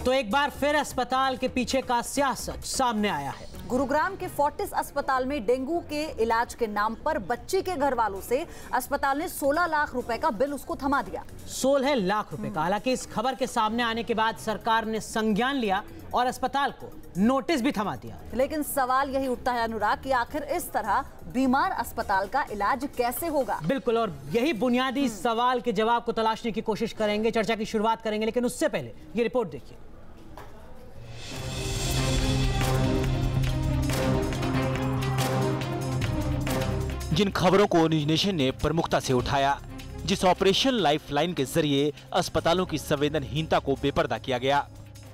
तो एक बार फिर अस्पताल के पीछे का सियासत सामने आया है। गुरुग्राम के फोर्टिस अस्पताल में डेंगू के इलाज के नाम पर बच्ची के घर वालों से अस्पताल ने 16 लाख रुपए का बिल उसको थमा दिया। 16 लाख रुपए का। हालांकि इस खबर के सामने आने के बाद सरकार ने संज्ञान लिया और अस्पताल को नोटिस भी थमा दिया। लेकिन सवाल यही उठता है अनुराग कि आखिर इस तरह बीमार अस्पताल का इलाज कैसे होगा। बिल्कुल, और यही बुनियादी सवाल के जवाब को तलाशने की कोशिश करेंगे, चर्चा की शुरुआत करेंगे। लेकिन उससे पहले ये रिपोर्ट देखिए। जिन खबरों को न्यूज नेशन ने प्रमुखता से उठाया, जिस ऑपरेशन लाइफलाइन के जरिए अस्पतालों की संवेदनहीनता को बेपर्दा किया गया,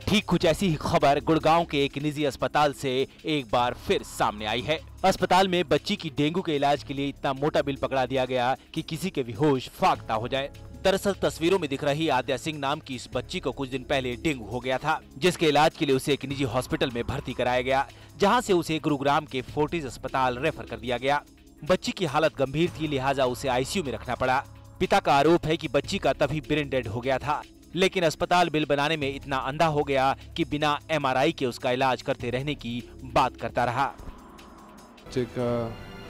ठीक कुछ ऐसी ही खबर गुड़गांव के एक निजी अस्पताल से एक बार फिर सामने आई है। अस्पताल में बच्ची की डेंगू के इलाज के लिए इतना मोटा बिल पकड़ा दिया गया कि किसी के भी होश फाख्ता हो जाए। दरअसल तस्वीरों में दिख रही आद्या सिंह नाम की इस बच्ची को कुछ दिन पहले डेंगू हो गया था, जिसके इलाज के लिए उसे एक निजी हॉस्पिटल में भर्ती कराया गया, जहाँ से उसे गुरुग्राम के फोर्टिस अस्पताल रेफर कर दिया गया। बच्ची की हालत गंभीर थी, लिहाजा उसे आईसीयू में रखना पड़ा। पिता का आरोप है कि बच्ची का तभी ब्रेन डेड हो गया था, लेकिन अस्पताल बिल बनाने में इतना अंधा हो गया कि बिना एमआरआई के उसका इलाज करते रहने की बात करता रहा। बच्चे का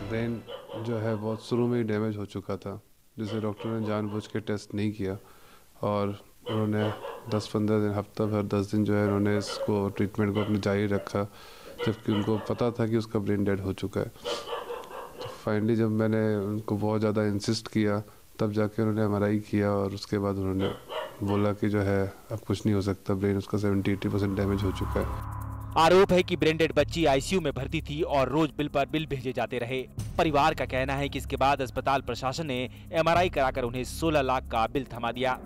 ब्रेन जो है बहुत शुरू में ही डैमेज हो चुका था, जिसे डॉक्टर ने जानबूझ के टेस्ट नहीं किया और उन्होंने 10-15 दिन, हफ्ता भर 10 दिन जो है उन्होंने इसको ट्रीटमेंट को अपने जारी रखा, जबकि उनको पता था कि उसका ब्रेन डेड हो चुका है। तो फाइनली जब मैंने उनको बहुत ज़्यादा इंसिस्ट किया, तब जाके उन्होंने एमआरआई किया और उसके बाद उन्होंने बोला कि जो है अब कुछ नहीं हो सकता, ब्रेन उसका 70-80% डैमेज हो चुका है। आरोप है कि ब्रेन डेड बच्ची आईसीयू में भर्ती थी और रोज बिल पर बिल भेजे जाते रहे। परिवार का कहना है कि इसके बाद अस्पताल प्रशासन ने एमआरआई कराकर उन्हें 16 लाख का बिल थमा दिया।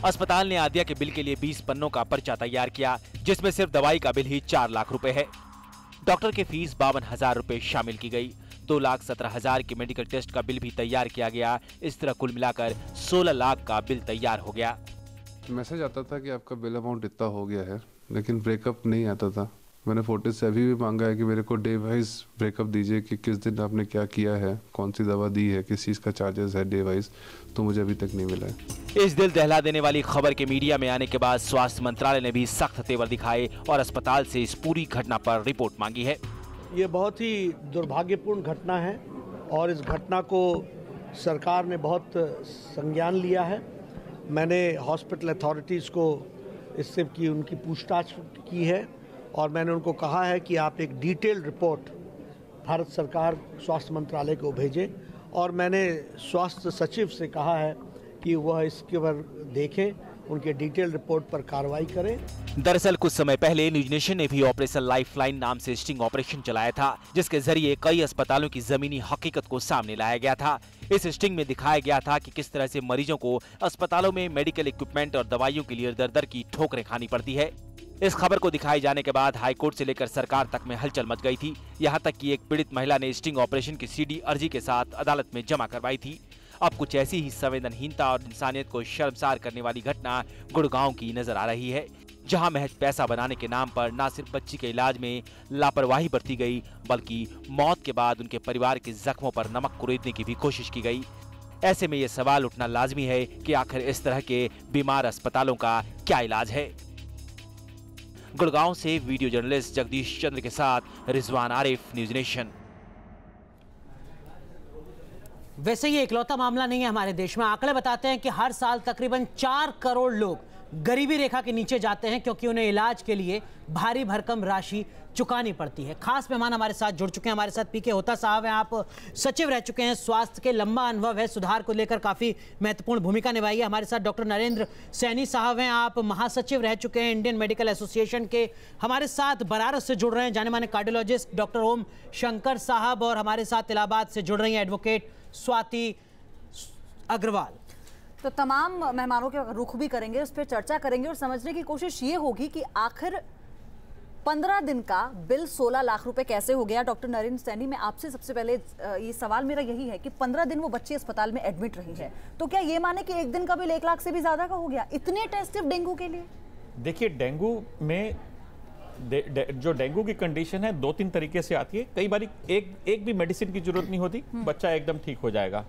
अस्पताल ने आद्या के बिल के लिए 20 पन्नों का पर्चा तैयार किया, जिसमें सिर्फ दवाई का बिल ही 4 लाख रुपए है। डॉक्टर के फीस 52,000 रुपए शामिल की गई। 2,17,000 के मेडिकल टेस्ट का बिल भी तैयार किया गया। इस तरह कुल मिलाकर 16 लाख का बिल तैयार हो गया। मैसेज आता था कि आपका बिल अमाउंट इतना हो गया है, लेकिन ब्रेकअप नहीं आता था। मैंने फोर्टिस से अभी भी मांगा है कि मेरे को डे वाइज ब्रेकअप दीजिए कि किस दिन आपने क्या किया है, कौन सी दवा दी है, किस चीज़ का चार्जेस है डे वाइज, तो मुझे अभी तक नहीं मिला है। इस दिल दहला देने वाली खबर के मीडिया में आने के बाद स्वास्थ्य मंत्रालय ने भी सख्त तेवर दिखाए और अस्पताल से इस पूरी घटना पर रिपोर्ट मांगी है। ये बहुत ही दुर्भाग्यपूर्ण घटना है और इस घटना को सरकार ने बहुत संज्ञान लिया है। मैंने हॉस्पिटल अथॉरिटीज़ को इससे की उनकी पूछताछ की है और मैंने उनको कहा है कि आप एक डिटेल्ड रिपोर्ट भारत सरकार स्वास्थ्य मंत्रालय को भेजें और मैंने स्वास्थ्य सचिव से कहा है कि वह इसके पर देखें, उनके डिटेल रिपोर्ट पर कार्रवाई करें। दरअसल कुछ समय पहले न्यूज नेशन ने भी ऑपरेशन लाइफलाइन नाम से स्टिंग ऑपरेशन चलाया था, जिसके जरिए कई अस्पतालों की जमीनी हकीकत को सामने लाया गया था। इस स्टिंग में दिखाया गया था कि किस तरह से मरीजों को अस्पतालों में मेडिकल इक्विपमेंट और दवाइयों के लिए दर-दर की ठोकरें खानी पड़ती है। इस खबर को दिखाए जाने के बाद हाईकोर्ट से लेकर सरकार तक में हलचल मच गई थी। यहाँ तक कि एक पीड़ित महिला ने स्टिंग ऑपरेशन की सीडी अर्जी के साथ अदालत में जमा करवाई थी। अब कुछ ऐसी ही संवेदनहीनता और इंसानियत को शर्मसार करने वाली घटना गुड़गांव की नजर आ रही है, जहां महज पैसा बनाने के नाम पर न सिर्फ बच्ची के इलाज में लापरवाही बरती गई, बल्कि मौत के बाद उनके परिवार के जख्मों पर नमक कुरेदने की भी कोशिश की गई। ऐसे में ये सवाल उठना लाजमी है कि आखिर इस तरह के बीमार अस्पतालों का क्या इलाज है। गुड़गांव से वीडियो जर्नलिस्ट जगदीश चंद्र के साथ रिजवान आरिफ, न्यूज नेशन। वैसे ये इकलौता मामला नहीं है हमारे देश में। आंकड़े बताते हैं कि हर साल तकरीबन 4 करोड़ लोग गरीबी रेखा के नीचे जाते हैं, क्योंकि उन्हें इलाज के लिए भारी भरकम राशि चुकानी पड़ती है। खास मेहमान हमारे साथ जुड़ चुके हैं। हमारे साथ पीके होता साहब हैं, आप सचिव रह चुके हैं, स्वास्थ्य के लंबा अनुभव है, सुधार को लेकर काफ़ी महत्वपूर्ण भूमिका निभाई है। हमारे साथ डॉक्टर नरेंद्र सैनी साहब हैं, आप महासचिव रह चुके हैं इंडियन मेडिकल एसोसिएशन के। हमारे साथ बनारस से जुड़ रहे हैं जाने माने कार्डियोलॉजिस्ट डॉक्टर ओम शंकर साहब, और हमारे साथ इलाहाबाद से जुड़ रही हैं एडवोकेट स्वाति अग्रवाल। तो तमाम मेहमानों के रुख भी करेंगे, उस पर चर्चा करेंगे और समझने की कोशिश ये होगी कि आखिर 15 दिन का बिल 16 लाख रुपए कैसे हो गया। डॉक्टर नरेंद्र सैनी, मैं आपसे सबसे पहले ये सवाल मेरा यही है कि 15 दिन वो बच्ची अस्पताल में एडमिट रही है, तो क्या ये माने कि एक दिन का बिल 1 लाख से भी ज्यादा का हो गया, इतने टेस्ट सिर्फ डेंगू के लिए? देखिए, डेंगू में जो डेंगू की कंडीशन है 2-3 तरीके से आती है। कई बार एक भी मेडिसिन की जरूरत नहीं होती, बच्चा एकदम ठीक हो जाएगा।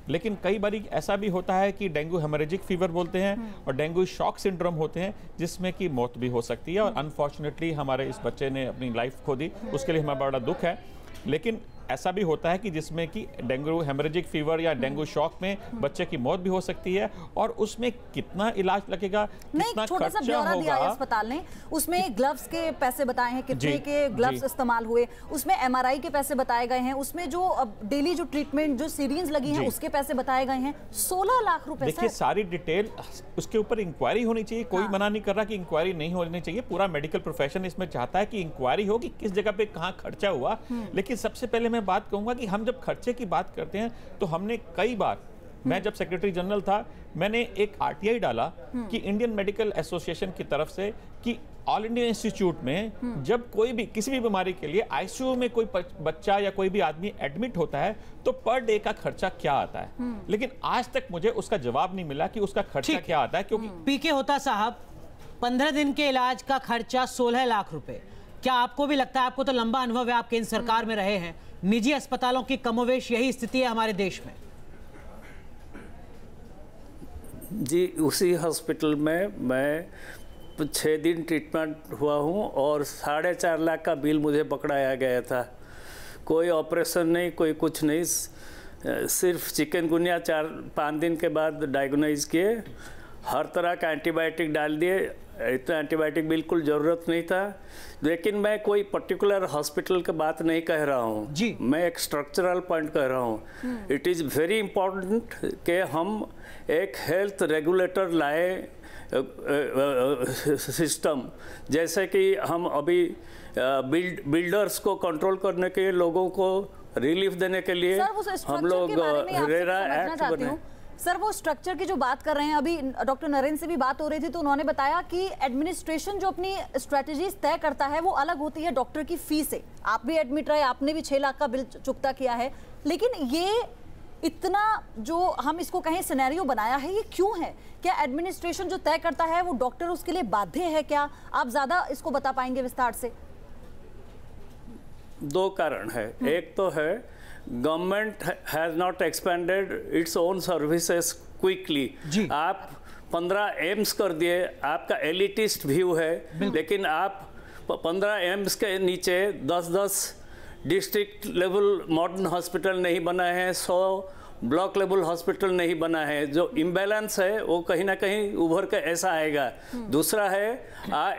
लेकिन कई बार ऐसा भी होता है कि डेंगू हेमरेजिक फीवर बोलते हैं और डेंगू शॉक सिंड्रोम होते हैं, जिसमें कि मौत भी हो सकती है। और अनफॉर्चुनेटली हमारे इस बच्चे ने अपनी लाइफ खो दी, उसके लिए हमें बड़ा दुख है। लेकिन ऐसा भी होता है कि जिसमें कि डेंगू हेमरेजिक फीवर या डेंगू शॉक में बच्चे की मौत भी हो सकती है, और उसमें कितना इलाज लगेगा, कितना छोटा सा ब्यौरा दिया है अस्पताल ने, उसमें ग्लव्स के पैसे बताए हैं, कितने के ग्लव्स इस्तेमाल हुए, उसमें एमआरआई के पैसे बताए गए हैं, उसमें जो डेली जो ट्रीटमेंट जो सीरियंस लगी हैं उसके पैसे बताए गए हैं। 16 लाख रुपए। देखिए सारी डिटेल उसके ऊपर इंक्वायरी होनी चाहिए, कोई मना नहीं कर रहा कि इंक्वायरी नहीं होनी चाहिए, पूरा मेडिकल प्रोफेशन इसमें चाहता है कि इंक्वायरी हो कि किस जगह पे कहाँ खर्चा हुआ। लेकिन सबसे पहले मैं बात कहूंगा कि हम जब खर्चे की बात करते हैं तो हमने कई बार, मैं जब सेक्रेटरी जनरल था, मैंने एक आरटीआई डाला कि इंडियन मेडिकल एसोसिएशन की तरफ से कि ऑल इंडिया इंस्टीट्यूट में जब कोई भी किसी भी बीमारी के लिए आईसीयू में कोई बच्चा या कोई भी आदमी एडमिट होता है तो पर डे का खर्चा क्या आता है। लेकिन आज तक मुझे उसका जवाब नहीं मिला कि उसका खर्चा क्या आता है। क्योंकि पीके होता साहब, 15 दिन के इलाज का खर्चा 16 लाख रुपए। क्या आपको भी लगता है, आपको तो लंबा अनुभव है, आप केंद्र सरकार में रहे हैं, निजी अस्पतालों की कमोवेश यही स्थिति है हमारे देश में? जी, उसी हॉस्पिटल में मैं 6 दिन ट्रीटमेंट हुआ हूँ और 4.5 लाख का बिल मुझे पकड़ाया गया था। कोई ऑपरेशन नहीं, कोई कुछ नहीं, सिर्फ चिकनगुनिया 4-5 दिन के बाद डायग्नोज किए, हर तरह का एंटीबायोटिक डाल दिए। इतना एंटीबायोटिक बिल्कुल ज़रूरत नहीं था। लेकिन मैं कोई पर्टिकुलर हॉस्पिटल की बात नहीं कह रहा हूँ, मैं एक स्ट्रक्चरल पॉइंट कह रहा हूँ। इट इज़ वेरी इम्पोर्टेंट कि हम एक हेल्थ रेगुलेटर लाए सिस्टम, जैसे कि हम अभी बिल्डर्स को कंट्रोल करने के लिए, लोगों को रिलीफ देने के लिए हम लोग रेरा एक्ट बने। सर, वो स्ट्रक्चर की जो बात कर रहे हैं, अभी डॉक्टर नरेंद्र से भी बात हो रही थी तो उन्होंने बताया कि एडमिनिस्ट्रेशन जो अपनी स्ट्रेटजीज तय करता है वो अलग होती है डॉक्टर की फी से। आप भी एडमिट रहे, आपने भी 6 लाख का बिल चुकता किया है, लेकिन ये इतना जो हम इसको कहें सिनेरियो बनाया है, ये क्यों है? क्या एडमिनिस्ट्रेशन जो तय करता है वो डॉक्टर उसके लिए बाध्य है क्या? आप ज्यादा इसको बता पाएंगे विस्तार से? 2 कारण है। एक तो है government has not expanded its own services quickly. आप 15 एम्स कर दिए, आपका एलिटिस्ट व्यू है, लेकिन आप 15 एम्स के नीचे 10-10 डिस्ट्रिक्ट लेवल मॉडर्न हॉस्पिटल नहीं बनाए हैं, 100 ब्लॉक लेवल हॉस्पिटल नहीं बना है। जो इम्बैलेंस है वो कहीं ना कहीं उभर के ऐसा आएगा। दूसरा है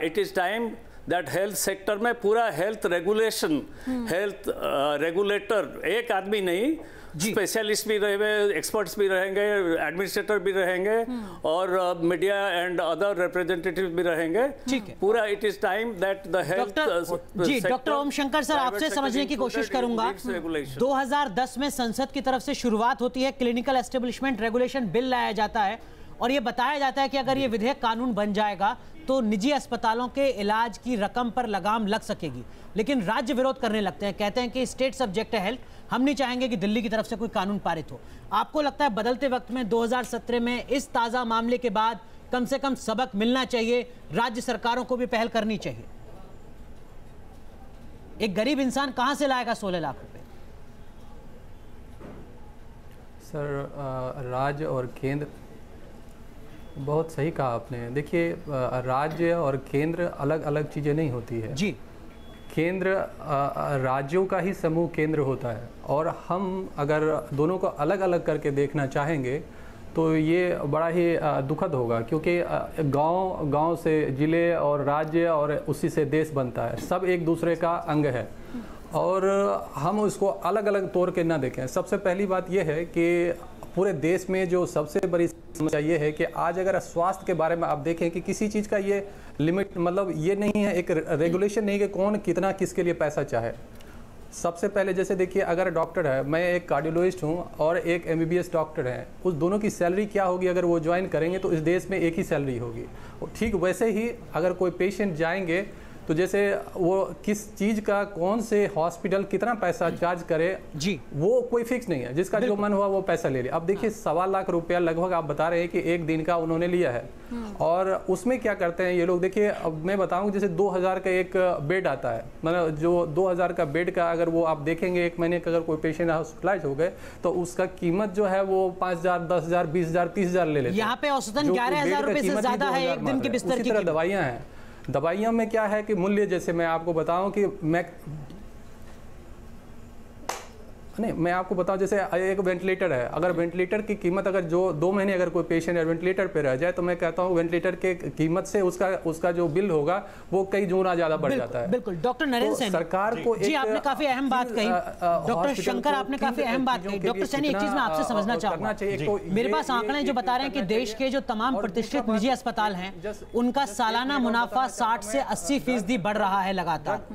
it is time that health sector में पूरा हेल्थ रेगुलेशन, हेल्थ रेगुलेटर, एक आदमी नहीं, स्पेशलिस्ट भी रहेंगे, एक्सपर्ट्स भी रहेंगे, एडमिनिस्ट्रेटर भी रहेंगे और मीडिया एंड अदर रिप्रेजेंटेटिव भी रहेंगे। पूरा it is time that the health. जी डॉक्टर ओम शंकर सर, आपसे समझने की कोशिश करूंगा। 2010 में संसद की तरफ से शुरुआत होती है, क्लिनिकल एस्टेब्लिशमेंट रेगुलेशन बिल लाया जाता है और ये बताया जाता है कि अगर ये विधेयक कानून बन जाएगा तो निजी अस्पतालों के इलाज की रकम पर लगाम लग सकेगी। लेकिन राज्य विरोध करने लगते हैं, कहते हैं कि स्टेट सब्जेक्ट है हेल्थ, हम नहीं चाहेंगे कि दिल्ली की तरफ से कोई कानून पारित हो। आपको लगता है बदलते वक्त में 2017 में इस ताज़ा मामले के बाद कम से कम सबक मिलना चाहिए, राज्य सरकारों को भी पहल करनी चाहिए? एक गरीब इंसान कहां से लाएगा 16 लाख रुपए? सर, राज्य और केंद्र, बहुत सही कहा आपने। देखिए, राज्य और केंद्र अलग अलग चीज़ें नहीं होती है जी। केंद्र राज्यों का ही समूह केंद्र होता है, और हम अगर दोनों को अलग अलग करके देखना चाहेंगे तो ये बड़ा ही दुखद होगा, क्योंकि गांव से जिले और राज्य और उसी से देश बनता है, सब एक दूसरे का अंग है और हम उसको अलग अलग तौर के ना देखें। सबसे पहली बात यह है कि पूरे देश में जो सबसे बड़ी समस्या ये है कि आज अगर स्वास्थ्य के बारे में आप देखें कि किसी चीज़ का ये लिमिट, मतलब ये नहीं है, एक रेगुलेशन नहीं कि कौन कितना किसके लिए पैसा चाहे। सबसे पहले जैसे देखिए, अगर डॉक्टर है, मैं एक कार्डियोलॉजिस्ट हूँ और एक MBBS डॉक्टर है, उस दोनों की सैलरी क्या होगी अगर वो ज्वाइन करेंगे तो इस देश में एक ही सैलरी होगी। ठीक वैसे ही अगर कोई पेशेंट जाएंगे तो जैसे वो किस चीज़ का कौन से हॉस्पिटल कितना पैसा चार्ज करे जी, वो कोई फिक्स नहीं है, जिसका जो मन हुआ वो पैसा ले लिया। अब देखिए 1.25 लाख रुपया लगभग आप बता रहे हैं कि एक दिन का उन्होंने लिया है, और उसमें क्या करते हैं ये लोग। देखिए अब मैं बताऊं, जैसे 2000 का एक बेड आता है, मतलब जो 2000 का बेड का अगर वो आप देखेंगे एक महीने का अगर कोई पेशेंट हॉस्पिटलाइज हो गए तो उसका कीमत जो है वो 5000, 10000, 20000, 30000 ले लेते हैं। यहाँ पे औसतन 11000 रुपए से ज्यादा है एक दिन के बिस्तर की। दवाइयाँ हैं, दवाइयों में क्या है कि मूल्य, जैसे मैं आपको बताऊं कि मैं आपको बताऊं, जैसे एक वेंटिलेटर है, अगर वेंटिलेटर की कीमत अगर जो 2 महीने अगर कोई पेशेंट वेंटिलेटर पे रह जाए तो मैं कहता हूं वेंटिलेटर के कीमत से उसका जो बिल होगा वो कई गुना ज्यादा बढ़ जाता है। बिल्कुल। डॉक्टर नरेंद्र सैनी, सरकार को जी आपने काफी अहम बात कही, डॉक्टर शंकर आपने काफी अहम बात कही। डॉक्टर सैनी, एक चीज मैं आपसे समझना चाहूंगा, मेरे पास आंकड़े जो बता रहे हैं कि देश के जो तमाम प्रतिष्ठित निजी अस्पताल हैं उनका सालाना मुनाफा 60 से 80% बढ़ रहा है लगातार।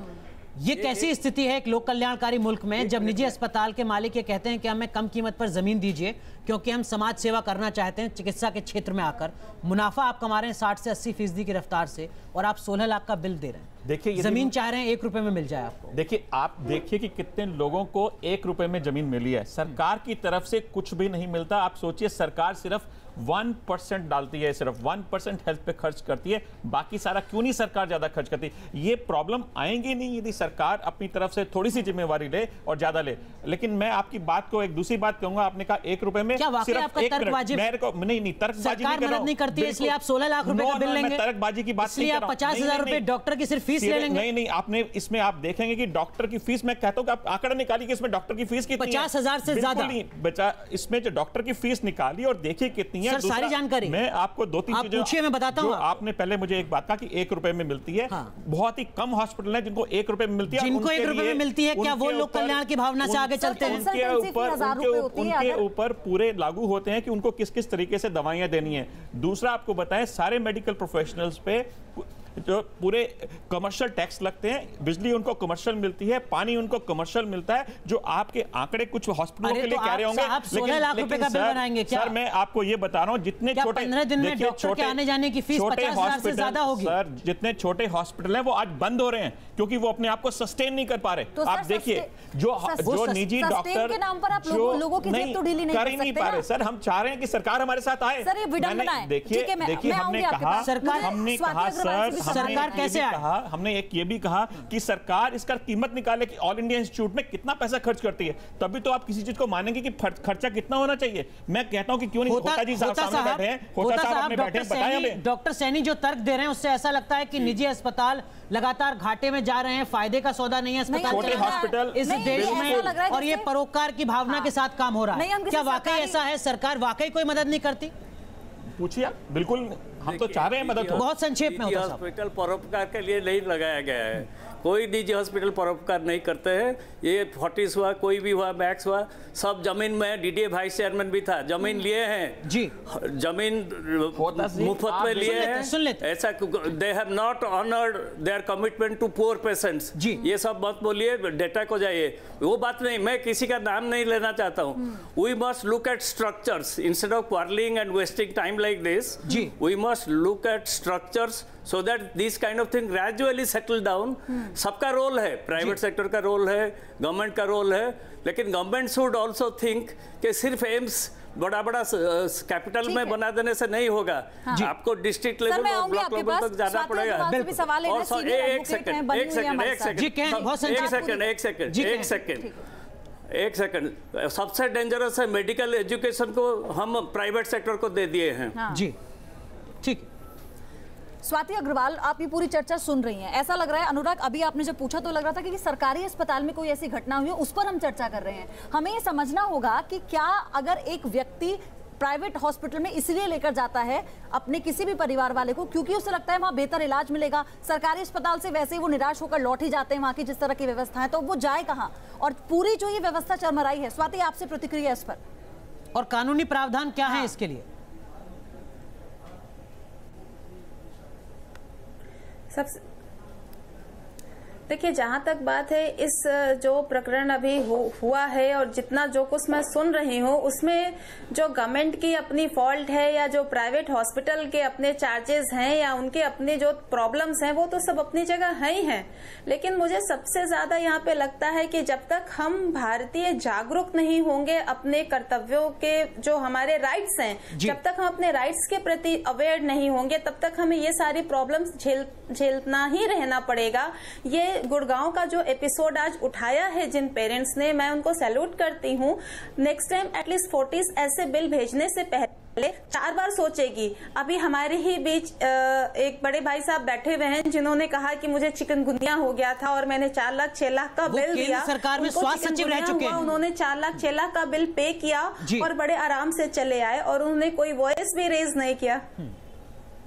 ये कैसी स्थिति है एक लोक कल्याणकारी मुल्क में, जब निजी अस्पताल के मालिक ये कहते हैं कि हमें कम कीमत पर जमीन दीजिए क्योंकि हम समाज सेवा करना चाहते हैं चिकित्सा के क्षेत्र में आकर, मुनाफा आप कमा रहे हैं 60 से 80% की रफ्तार से और आप 16 लाख का बिल दे रहे हैं। देखिए जमीन चाह रहे हैं 1 रुपए में मिल जाए आपको। देखिए आप देखिए कि कितने लोगों को 1 रुपए में जमीन मिली है, सरकार की तरफ से कुछ भी नहीं मिलता। आप सोचिए सरकार सिर्फ 1% डालती है, सिर्फ 1% हेल्थ पे खर्च करती है, बाकी सारा क्यों नहीं सरकार ज्यादा खर्च करती? ये प्रॉब्लम आएंगी नहीं यदि सरकार अपनी तरफ से थोड़ी सी जिम्मेवारी ले और ज्यादा ले। लेकिन मैं आपकी बात को एक दूसरी बात कहूंगा, आपने कहा 1 रुपए में क्या वाकई आपका तर्क वाजिब? मेरे को नहीं तर्कबाजी नहीं कर रहा हूं, नहीं करती है इसलिए आप 16 लाख रुपए का बिल लेंगे? तर्कबाजी की बात नहीं कर रहा हूं। 50,000 रुपए डॉक्टर की सिर्फ फीस ले लेंगे? नहीं, आपने इसमें आप देखेंगे कि डॉक्टर की फीस, मैं कहता हूं कि आप आंकड़ा निकालिए कि इसमें डॉक्टर की फीस कितनी है। 50,000 से ज्यादा बचा इसमें जो डॉक्टर की फीस निकाली और देखिए कितनी है। सर सारी जानकारी मैं आपको 2-3 चीजें पूछिए, मैं बताता हूं। आपने पहले मुझे एक बात कहा कि 1 रुपए में मिलती है। हाँ। बहुत ही कम हॉस्पिटल है जिनको 1 रुपए में मिलती है। जिनको 1 रुपए में मिलती है, क्या वो लोग कल्याण की भावना से आगे चलते हैं? उनके ऊपर पूरे लागू होते हैं कि उनको किस किस तरीके से दवाइयां देनी है। दूसरा आपको बताएं, सारे मेडिकल प्रोफेशनल्स पे जो पूरे कमर्शियल टैक्स लगते हैं, बिजली उनको कमर्शियल मिलती है, पानी उनको कमर्शियल मिलता है। जो आपके आंकड़े कुछ हॉस्पिटलों के लिए कह रहे होंगे, आप 16 लाख रुपए का बिल बनाएंगे क्या? सर मैं आपको ये बता रहा हूं, जितने छोटे 15 दिन में डॉक्टर के आने जाने की फीस 50,000 से ज्यादा होगी। सर जितने छोटे हॉस्पिटल हैं वो आज बंद हो रहे हैं क्योंकि वो अपने आप को सस्टेन नहीं कर पा रहे। तो आप देखिए जो निजी डॉक्टर के नाम पर आप लोगों की जेब तो ढीली नहीं कर ही नहीं पा रहे। सर हम चाह रहे हैं कि सरकार हमारे साथ आए। सर ये विडंबना है। देखिए हमने कहा सरकार कैसे हमने एक ये भी कहा कि सरकार इसका कीमत निकाले कि ऑल इंडिया इंस्टीट्यूट में कितना पैसा खर्च करती है, तभी तो आप किसी चीज को मानेंगे कि खर्चा कितना होना चाहिए। मैं कहता हूं कि क्यों नहीं होता जी साहब सामने बैठे हैं, होता साहब अपने बैठे बताएं हमें। डॉक्टर सैनी जो तर्क दे रहे हैं उससे ऐसा लगता है कि निजी अस्पताल लगातार घाटे में जा रहे हैं, फायदे का सौदा नहीं है अस्पताल छोटे हॉस्पिटल इस देश में, और ये परोपकार की भावना के साथ काम हो रहा है। क्या वाकई ऐसा है? सरकार वाकई कोई मदद नहीं करती? पूछिए, बिल्कुल हम तो चाह रहे हैं मदद। बहुत संक्षेप में होता है। हॉस्पिटल परोपकार के लिए नहीं लगाया गया है, कोई निजी हॉस्पिटल परोपकार नहीं करते हैं। ये फोर्टिस हुआ, कोई भी हुआ, मैक्स हुआ, सब जमीन में डीडीए वाइस चेयरमैन भी था, जमीन लिए हैं जी, जमीन मुफ्त में लिए हैं। ऐसा they have not honoured their commitment to poor patients जी। ये सब मत बोलिए, डेटा को जाइए, वो बात नहीं। मैं किसी का नाम नहीं लेना चाहता हूँ। We must look at structures instead of quarrelling and wasting time like this. We must look at structures so that this kind of thing gradually settle down। सबका रोल है, प्राइवेट सेक्टर का रोल है, government का role है, लेकिन government should also think कि सिर्फ AIIMS बड़ा बड़ा कैपिटल में बना देने से नहीं होगा। आपको डिस्ट्रिक्ट लेवल और ब्लॉक लेवल तक जाना पड़ेगा। एक सेकंड, सबसे डेंजरस है मेडिकल एजुकेशन को हम प्राइवेट सेक्टर को दे दिए हैं जी। ठीक, स्वाति अग्रवाल, आप ये पूरी चर्चा सुन रही हैं, ऐसा लग रहा है, अनुराग अभी आपने जब पूछा तो लग रहा था कि सरकारी अस्पताल में कोई ऐसी घटना हुई है, उस पर हम चर्चा कर रहे हैं। हमें ये समझना होगा कि क्या अगर एक व्यक्ति प्राइवेट हॉस्पिटल में इसलिए लेकर जाता है अपने किसी भी परिवार वाले को क्योंकि उसे लगता है वहां बेहतर इलाज मिलेगा, सरकारी अस्पताल से वैसे ही वो निराश होकर लौट ही जाते हैं, वहां की जिस तरह की व्यवस्था है, तो वो जाए कहां? और पूरी जो ये व्यवस्था चरमराई है, स्वाति आपसे प्रतिक्रिया इस पर, और कानूनी प्रावधान क्या है इसके लिए? देखिए, जहाँ तक बात है इस जो प्रकरण अभी हुआ है और जितना जो कुछ मैं सुन रही हूँ उसमें जो गवर्नमेंट की अपनी फॉल्ट है या जो प्राइवेट हॉस्पिटल के अपने चार्जेस हैं या उनके अपने जो प्रॉब्लम्स हैं वो तो सब अपनी जगह है ही हैं। लेकिन मुझे सबसे ज्यादा यहाँ पे लगता है कि जब तक हम भारतीय जागरूक नहीं होंगे अपने कर्तव्यों के जो हमारे राइट्स हैं, जब तक हम अपने राइट्स के प्रति अवेयर नहीं होंगे तब तक हमें ये सारी प्रॉब्लम्स झेलना ही रहना पड़ेगा। ये गुड़गांव का जो एपिसोड आज उठाया है जिन पेरेंट्स ने, मैं उनको सैल्यूट करती हूँ। नेक्स्ट टाइम एटलीस्ट 40 ऐसे बिल भेजने से पहले 4 बार सोचेगी। अभी हमारे ही बीच एक बड़े भाई साहब बैठे हुए हैं जिन्होंने कहा कि मुझे चिकनगुनिया हो गया था और मैंने 4 लाख 6 लाख का बिल दिया। सरकार में स्वास्थ्य सचिव रह चुके हैं, उन्होंने 4 लाख 6 लाख का बिल पे किया और बड़े आराम से चले आए और उन्होंने कोई वॉइस भी रेज नहीं किया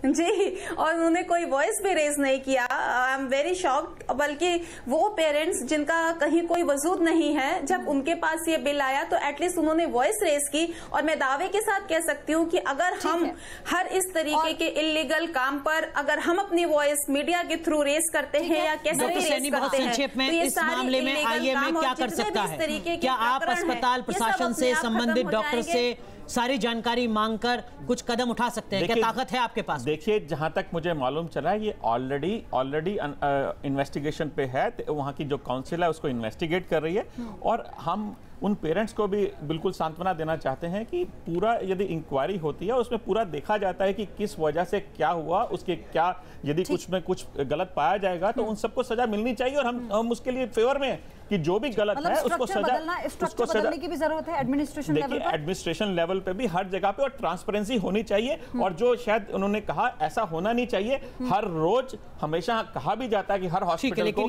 जी, और उन्होंने कोई वॉइस भी रेज नहीं किया। I am very shocked. बल्कि वो पेरेंट्स जिनका कहीं कोई वजूद नहीं है, जब उनके पास ये बिल आया तो एटलीस्ट उन्होंने वॉइस रेज की। और मैं दावे के साथ कह सकती हूँ कि अगर हम हर इस तरीके के इलीगल काम पर अगर हम अपनी वॉइस मीडिया के थ्रू रेज करते हैं या कैसे भी रेज करते हैं तो इस मामले में IMA क्या कर सकता है? क्या आप अस्पताल प्रशासन से संबंधित डॉक्टर से सारी जानकारी मांगकर कुछ कदम उठा सकते हैं? क्या ताकत है आपके पास? देखिए, जहां तक मुझे मालूम चला है ये ऑलरेडी इन्वेस्टिगेशन पे है। वहां की जो काउंसिल है उसको इन्वेस्टिगेट कर रही है और हम उन पेरेंट्स को भी बिल्कुल सांत्वना देना चाहते हैं कि पूरा यदि इंक्वायरी होती है उसमें पूरा देखा जाता है कि किस वजह से क्या हुआ, उसके क्या यदि कुछ में कुछ गलत पाया जाएगा तो उन सबको सजा मिलनी चाहिए। और हम उसके लिए फेवर में कि जो भी गलत है उसको सजा बदलने की भी जरूरत है एडमिनिस्ट्रेशन लेवल पर। एडमिनिस्ट्रेशन लेवल पे भी हर जगह पे और ट्रांसपेरेंसी होनी चाहिए। और जो शायद उन्होंने कहा ऐसा होना नहीं चाहिए। हर रोज हमेशा कहा भी जाता है कि हर हॉस्पिटल को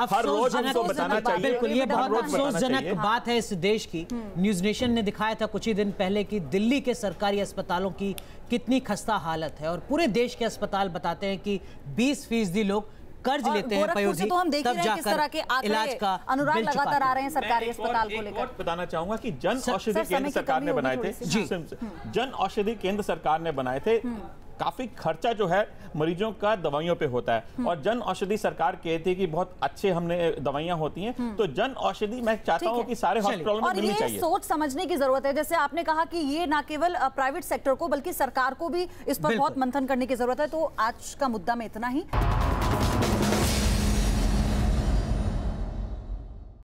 हर रोज हमको बताना चाहिए। बिल्कुल, ये बहुत अफसोसजनक बात है इस देश की। न्यूज नेशन ने दिखाया था कुछ ही दिन पहले कि दिल्ली के सरकारी अस्पतालों की कितनी खस्ता हालत है और पूरे देश के अस्पताल बताते हैं कि 20% लोग कर्ज लेते हैं पयोधी, तो हम देख रहे हैं किस तरह के इलाज का अनुराग लगातार आ रहे हैं सरकारी अस्पताल को लेकर। बताना चाहूंगा कि जन औषधि केंद्र सरकार ने बनाए थे, जन औषधि केंद्र सरकार ने बनाए थे। काफी खर्चा जो है मरीजों का दवाइयों पे होता है और जन औषधि सरकार कहती है कि बहुत अच्छे हमने दवाइयां होती हैं। तो जन औषधि मैं चाहता हूं कि सारे हॉस्पिटलों में मिलनी चाहिए। सोच समझने की जरूरत है। जैसे आपने कहा कि ये ना केवल प्राइवेट सेक्टर को बल्कि सरकार को भी इस पर बहुत मंथन करने की जरूरत है। तो आज का मुद्दा में इतना ही।